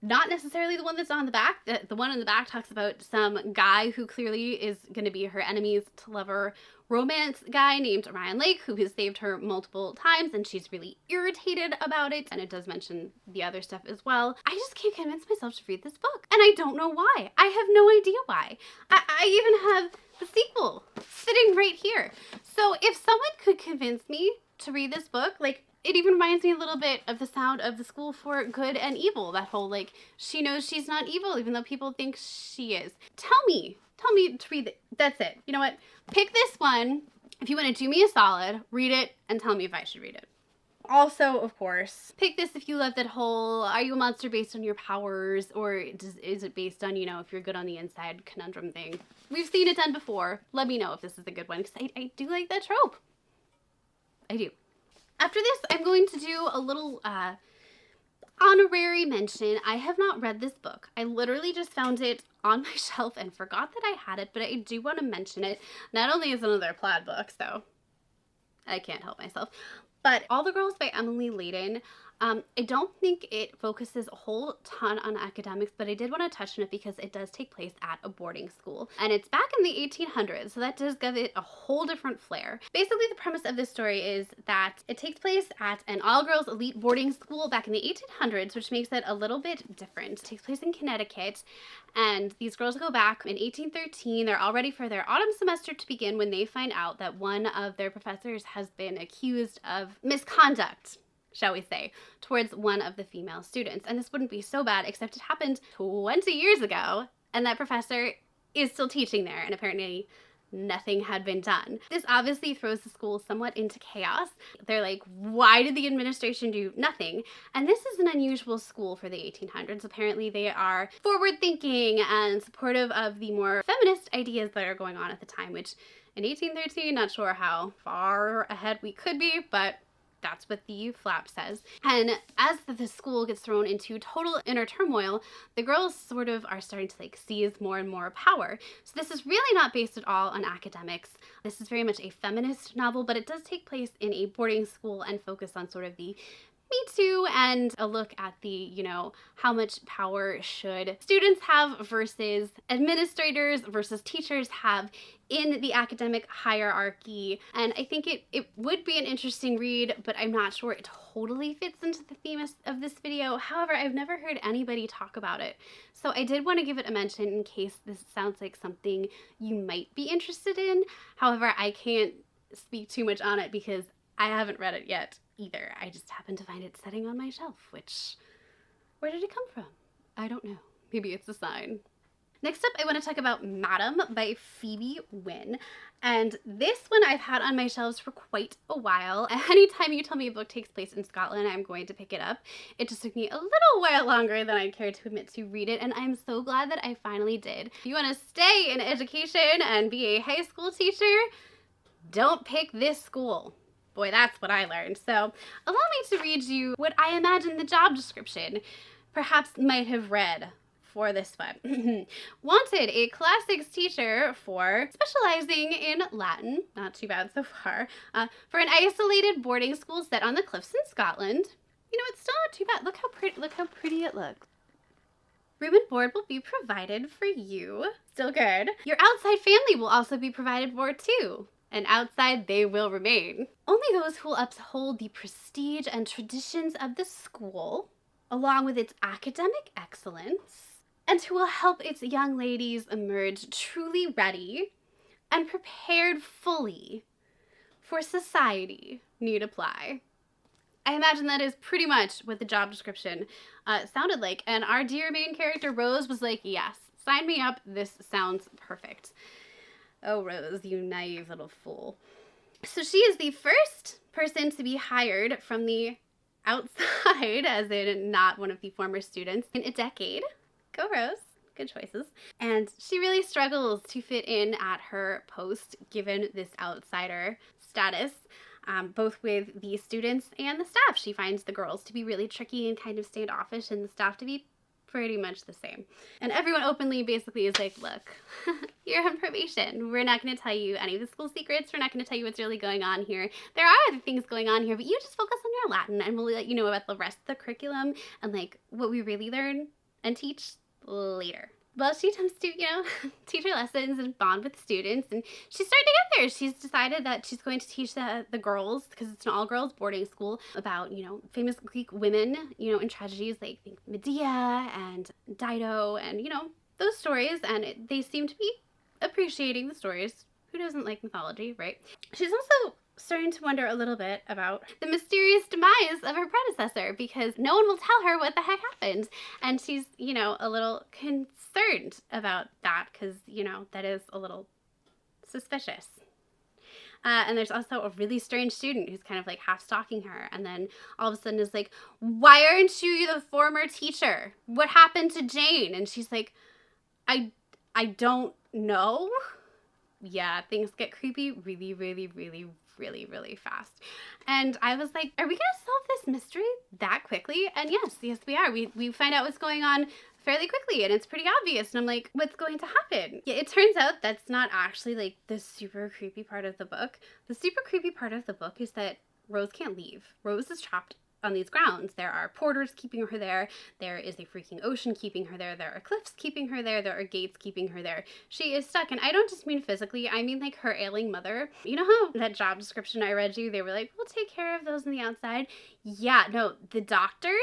not necessarily the one that's on the back. The one on the back talks about some guy who clearly is going to be her enemies to lover romance guy named Ryan Lake, who has saved her multiple times, and she's really irritated about it. And it does mention the other stuff as well. I just can't convince myself to read this book, and I don't know why. I have no idea why. I even have the sequel sitting right here. So if someone could convince me to read this book, like, it even reminds me a little bit of the sound of the school for good and evil. That whole, like, she knows she's not evil even though people think she is. Tell me to read it. That's it. You know what? Pick this one. If you want to do me a solid, read it and tell me if I should read it. Also, of course, pick this if you love that whole, are you a monster based on your powers, or is it based on, you know, if you're good on the inside conundrum thing. We've seen it done before. Let me know if this is a good one, because I do like that trope. I do. After this, I'm going to do a little honorary mention. I have not read this book. I literally just found it on my shelf and forgot that I had it, but I do want to mention it. Not only is it another plaid book, so I can't help myself, but All the Girls by Emily Layden. I don't think it focuses a whole ton on academics, but I did want to touch on it because it does take place at a boarding school. And it's back in the 1800s, so that does give it a whole different flair. Basically, the premise of this story is that it takes place at an all-girls elite boarding school back in the 1800s, which makes it a little bit different. It takes place in Connecticut, and these girls go back in 1813. They're all ready for their autumn semester to begin when they find out that one of their professors has been accused of misconduct, shall we say, towards one of the female students. And this wouldn't be so bad, except it happened 20 years ago, and that professor is still teaching there, and apparently nothing had been done. This obviously throws the school somewhat into chaos. They're like, why did the administration do nothing? And this is an unusual school for the 1800s. Apparently they are forward-thinking and supportive of the more feminist ideas that are going on at the time, which in 1813, not sure how far ahead we could be, but That's what the flap says. And as the school gets thrown into total inner turmoil, the girls sort of are starting to like seize more and more power. So this is really not based at all on academics. This is very much a feminist novel, but it does take place in a boarding school and focus on sort of the Me Too and a look at the, you know, how much power should students have versus administrators versus teachers have in the academic hierarchy. And I think it would be an interesting read, but I'm not sure it totally fits into the theme of this video. However, I've never heard anybody talk about it. So I did want to give it a mention in case this sounds like something you might be interested in. However, I can't speak too much on it because I haven't read it yet either. I just happened to find it sitting on my shelf, which, where did it come from? I don't know. Maybe it's a sign. Next up, I want to talk about Madam by Phoebe Wynne. And this one I've had on my shelves for quite a while. Anytime you tell me a book takes place in Scotland, I'm going to pick it up. It just took me a little while longer than I care to admit to read it, and I'm so glad that I finally did. If you want to stay in education and be a high school teacher, don't pick this school. Boy, that's what I learned. So allow me to read you what I imagine the job description perhaps might have read for this one. Wanted a classics teacher for specializing in Latin, not too bad so far, for an isolated boarding school set on the cliffs in Scotland. You know, it's still not too bad. Look how pretty it looks. Room and board will be provided for you. Still good. Your outside family will also be provided for too. And outside they will remain. Only those who will uphold the prestige and traditions of the school, along with its academic excellence, and who will help its young ladies emerge truly ready and prepared fully for society need apply. I imagine that is pretty much what the job description sounded like. And our dear main character, Rose, was like, yes, sign me up. This sounds perfect. Oh, Rose, you naive little fool. So she is the first person to be hired from the outside, as in not one of the former students, in a decade. Go, Rose. Good choices. And she really struggles to fit in at her post, given this outsider status, both with the students and the staff. She finds the girls to be really tricky and kind of standoffish, and the staff to be pretty much the same. And everyone openly basically is like, look, you're on probation. We're not going to tell you any of the school secrets. We're not going to tell you what's really going on here. There are other things going on here, but you just focus on your Latin and we'll let you know about the rest of the curriculum and like what we really learn and teach later. Well, she attempts to, you know, teach her lessons and bond with students, and she's starting to get there. She's decided that she's going to teach the girls, because it's an all-girls boarding school, about, you know, famous Greek women, you know, and tragedies like Medea and Dido and, you know, those stories, and they seem to be appreciating the stories. Who doesn't like mythology, right? She's also starting to wonder a little bit about the mysterious demise of her predecessor, because no one will tell her what the heck happened. And she's, you know, a little concerned about that because, you know, that is a little suspicious. And there's also a really strange student who's kind of like half stalking her, and then all of a sudden is like, why aren't you the former teacher? What happened to Jane? And she's like, I don't know. Yeah, things get creepy really, really, really, really, really fast. And I was like, are we gonna solve this mystery that quickly? And yes, we are. We find out what's going on fairly quickly, and it's pretty obvious. And I'm like, what's going to happen? Yeah, it turns out that's not actually like the super creepy part of the book. The super creepy part of the book is that Rose can't leave. Rose is trapped on these grounds. There are porters keeping her there. There is a freaking ocean keeping her there. There are cliffs keeping her there. There are gates keeping her there. She is stuck. And I don't just mean physically. I mean like her ailing mother. You know how that job description I read you, they were like, we'll take care of those on the outside. Yeah, no, the doctors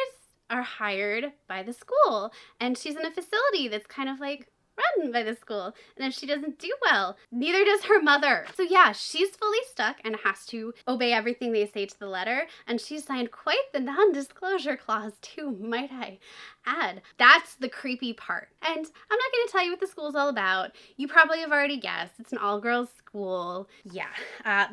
are hired by the school. And she's in a facility that's kind of like run by the school. And if she doesn't do well, neither does her mother. So yeah, she's fully stuck and has to obey everything they say to the letter. And she signed quite the non-disclosure clause too, might I add. That's the creepy part. And I'm not going to tell you what the school's all about. You probably have already guessed. It's an all-girls school. Yeah,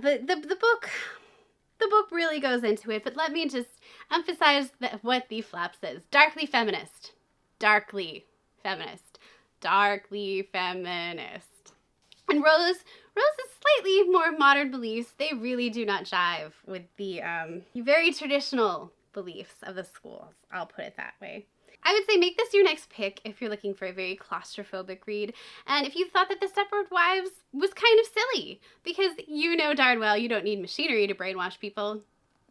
the book really goes into it, but let me just emphasize what the flap says. Darkly feminist. Darkly feminist. Darkly feminist. And Rose Rose's slightly more modern beliefs, they really do not jive with the very traditional beliefs of the schools. I'll put it that way. I would say make this your next pick if you're looking for a very claustrophobic read, and if you thought that The Stepford Wives was kind of silly, because you know darn well you don't need machinery to brainwash people.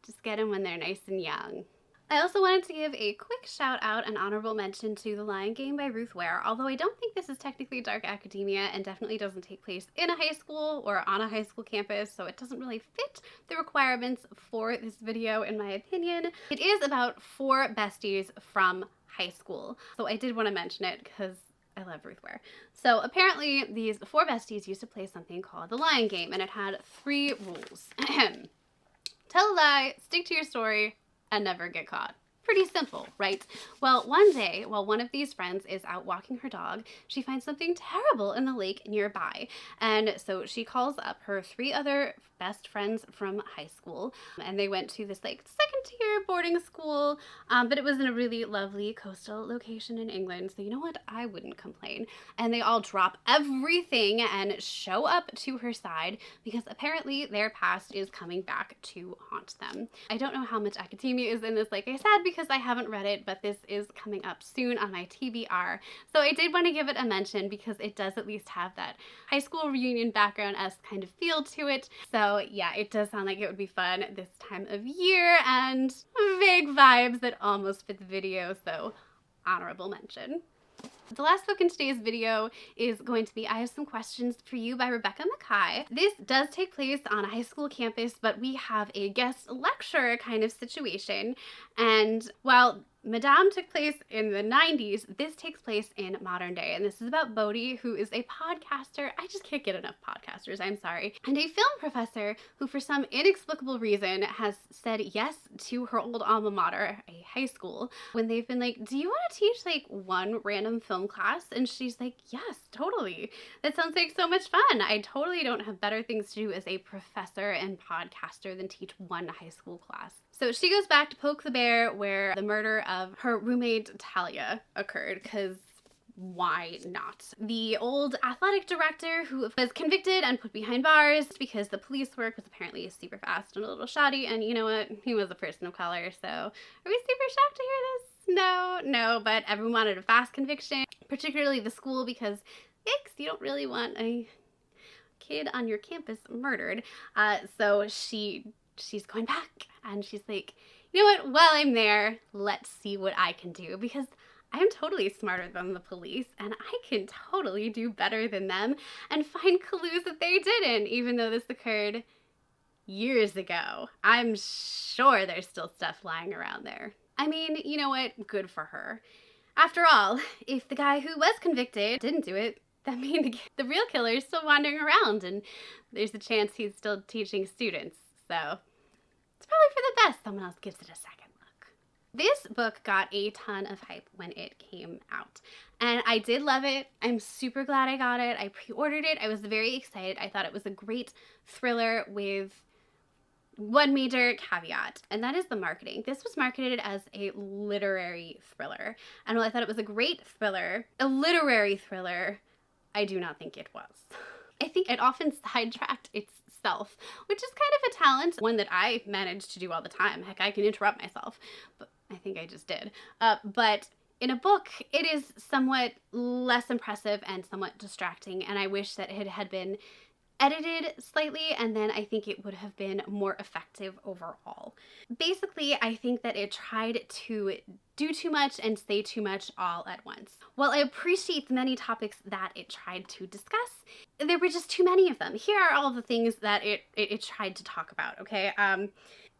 Just get them when they're nice and young. I also wanted to give a quick shout out and honorable mention to The Lion Game by Ruth Ware, although I don't think this is technically dark academia and definitely doesn't take place in a high school or on a high school campus, so it doesn't really fit the requirements for this video in my opinion. It is about 4 besties from high school, so I did want to mention it because I love Ruth Ware. So apparently these 4 besties used to play something called The Lion Game, and it had 3 rules. Tell a lie, stick to your story, and never get caught. Pretty simple, right? Well, one day, while one of these friends is out walking her dog, she finds something terrible in the lake nearby. And so she calls up her 3 other best friends from high school, and they went to this like 2nd tier boarding school, but it was in a really lovely coastal location in England, so you know what, I wouldn't complain. And they all drop everything and show up to her side because apparently their past is coming back to haunt them. I don't know how much academia is in this, like I said, because I haven't read it, but this is coming up soon on my TBR, so I did want to give it a mention because it does at least have that high school reunion background-esque kind of feel to it. So yeah, it does sound like it would be fun this time of year, and vague vibes that almost fit the video, so honorable mention. The last book in today's video is going to be I Have Some Questions for You by Rebecca Makkai. This does take place on a high school campus, but we have a guest lecturer kind of situation, and while Madame took place in the 90s, this takes place in modern day, and this is about Bodhi, who is a podcaster. I just can't get enough podcasters, I'm sorry. And a film professor who, for some inexplicable reason, has said yes to her old alma mater, a high school, when they've been like, do you want to teach like one random film class? And she's like, yes, totally. That sounds like so much fun. I totally don't have better things to do as a professor and podcaster than teach one high school class. So she goes back to poke the bear where the murder of her roommate Talia occurred, because why not? The old athletic director who was convicted and put behind bars because the police work was apparently super fast and a little shoddy, and you know what? He was a person of color, so are we super shocked to hear this? No, but everyone wanted a fast conviction, particularly the school, because yikes, you don't really want a kid on your campus murdered. So she's going back and she's like, you know what, while I'm there, let's see what I can do, because I'm totally smarter than the police and I can totally do better than them and find clues that they didn't, even though this occurred years ago. I'm sure there's still stuff lying around there. I mean, you know what, good for her. After all, if the guy who was convicted didn't do it, that means the real killer is still wandering around, and there's a chance he's still teaching students, so it's probably for the best someone else gives it a second look. This book got a ton of hype when it came out, and I did love it. I'm super glad I got it. I pre-ordered it. I was very excited. I thought it was a great thriller with one major caveat, and that is the marketing. This was marketed as a literary thriller, and while I thought it was a great thriller, a literary thriller, I do not think it was. I think it often sidetracked itself, which is kind of a talent, one that I manage to do all the time. Heck, I can interrupt myself, but I think I just did. But in a book, it is somewhat less impressive and somewhat distracting, and I wish that it had been edited slightly, and then I think it would have been more effective overall. Basically, I think that it tried to do too much and say too much all at once. While I appreciate the many topics that it tried to discuss, there were just too many of them. Here are all the things that it tried to talk about, okay?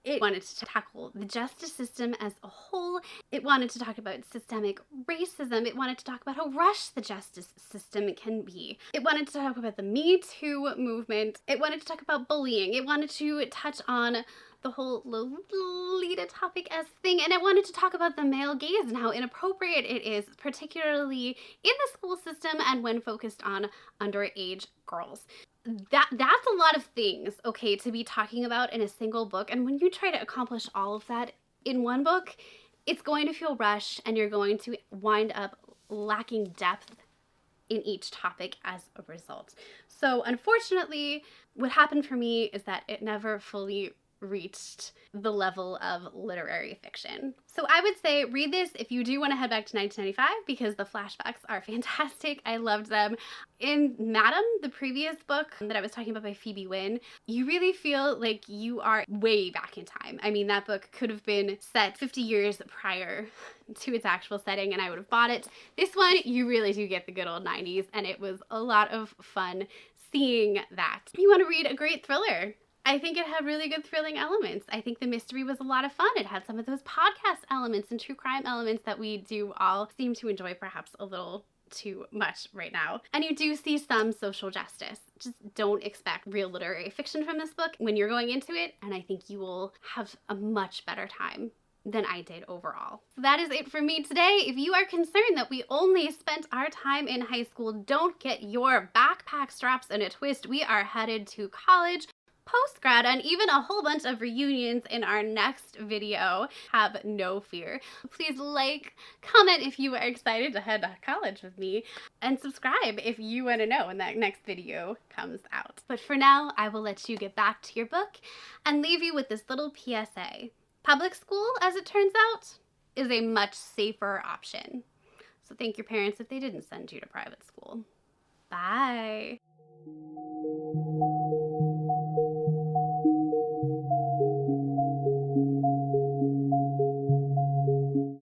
It wanted to tackle the justice system as a whole. It wanted to talk about systemic racism. It wanted to talk about how rushed the justice system can be. It wanted to talk about the Me Too movement. It wanted to talk about bullying. It wanted to touch on the whole Lolita topic as thing, and it wanted to talk about the male gaze and how inappropriate it is, particularly in the school system and when focused on underage girls. That's a lot of things, okay, to be talking about in a single book, and when you try to accomplish all of that in one book, it's going to feel rushed and you're going to wind up lacking depth in each topic as a result. So unfortunately, what happened for me is that it never fully reached the level of literary fiction. So I would say read this if you do want to head back to 1995 because the flashbacks are fantastic. I loved them. In Madam, the previous book that I was talking about by Phoebe Wynne, you really feel like you are way back in time. I mean, that book could have been set 50 years prior to its actual setting and I would have bought it. This one, you really do get the good old 90s and it was a lot of fun seeing that. You want to read a great thriller. I think it had really good thrilling elements. I think the mystery was a lot of fun. It had some of those podcast elements and true crime elements that we do all seem to enjoy perhaps a little too much right now. And you do see some social justice. Just don't expect real literary fiction from this book when you're going into it, and I think you will have a much better time than I did overall. So that is it for me today. If you are concerned that we only spent our time in high school, don't get your backpack straps in a twist. We are headed to college, post-grad, and even a whole bunch of reunions in our next video. Have no fear. Please like, comment if you are excited to head to college with me, and subscribe if you want to know when that next video comes out. But for now, I will let you get back to your book and leave you with this little PSA. Public school, as it turns out, is a much safer option. So thank your parents if they didn't send you to private school. Bye.